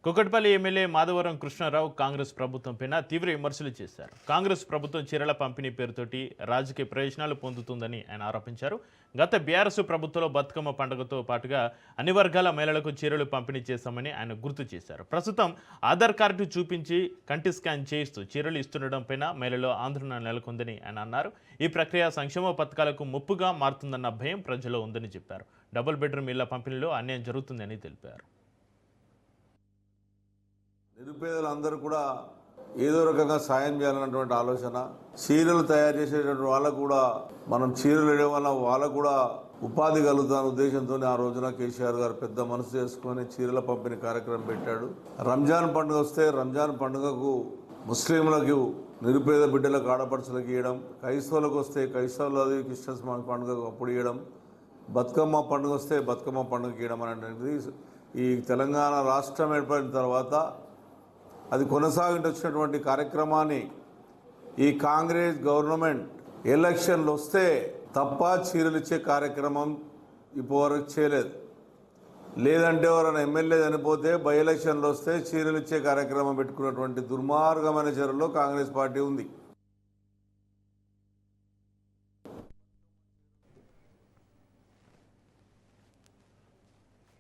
Kukatpally MLA Madhavaram Krishnarao Congress ప్రభుత్వంపైన తీవ్ర విమర్శలు చేశారు. కాంగ్రెస్ ప్రభుత్వం చీరల పంపిణీ పేరుతోటి రాజకీయ ప్రయోజనాలు పొందుతుందని ఆయన ఆరోపించారు. గత బీఆర్ఎస్ ప్రభుత్వంలో బతుకమ్మ పండుగతో పాటుగా అన్ని వర్గాల మహిళలకు చీరలు పంపిణీ చేశామని ఆయన గుర్తు చేశారు. ప్రస్తుతం ఆధార్ కార్డు చూపించి కంటి స్కాన్ చేయిస్తూ చీరలు ఇస్తుండడం పైన మహిళల్లో ఆందోళన నెలకొందని ఆయన అన్నారు. ఈ ప్రక్రియ సంక్షేమ పథకాలకు ముప్పుగా మారుతుందన్న భయం ప్రజల్లో ఉందని చెప్పారు. డబుల్ బెడ్రూమ్ ఇళ్ల పంపిణీలో అన్యాయం జరుగుతుందని తెలిపారు. నిరుపేదలందరూ కూడా ఏదో రకంగా సాయం చేయాలన్నటువంటి ఆలోచన, చీరలు తయారు చేసేటువంటి వాళ్ళకు కూడా మనం చీరలు వేయడం వల్ల వాళ్ళకు కూడా ఉపాధి కలుగుతున్న ఉద్దేశంతో ఆ రోజున కేసీఆర్ గారు పెద్ద మనసు చేసుకొని చీరల పంపిణీ కార్యక్రమం పెట్టాడు. రంజాన్ పండుగ వస్తే రంజాన్ పండుగకు ముస్లింలకు నిరుపేద బిడ్డలకు ఆడపడుచులకు ఇవ్వడం, క్రైస్తవులకు వస్తే క్రైస్తవులది క్రిస్టియన్స్ పండుగకు అప్పుడు ఇవ్వడం, బతుకమ్మ పండుగ వస్తే బతుకమ్మ పండుగకి ఇవ్వడం అనేటువంటిది ఈ తెలంగాణ రాష్ట్రం ఏర్పడిన తర్వాత అది కొనసాగించి వచ్చినటువంటి కార్యక్రమాన్ని ఈ కాంగ్రెస్ గవర్నమెంట్ ఎలక్షన్లు వస్తే తప్ప చీరలు ఇచ్చే కార్యక్రమం ఇప్పటివరకు చేయలేదు. లేదంటే ఎవరైనా ఎమ్మెల్యే చనిపోతే బై ఎలక్షన్లు వస్తే చీరలు ఇచ్చే కార్యక్రమం పెట్టుకున్నటువంటి దుర్మార్గమైన చర్యలో కాంగ్రెస్ పార్టీ ఉంది.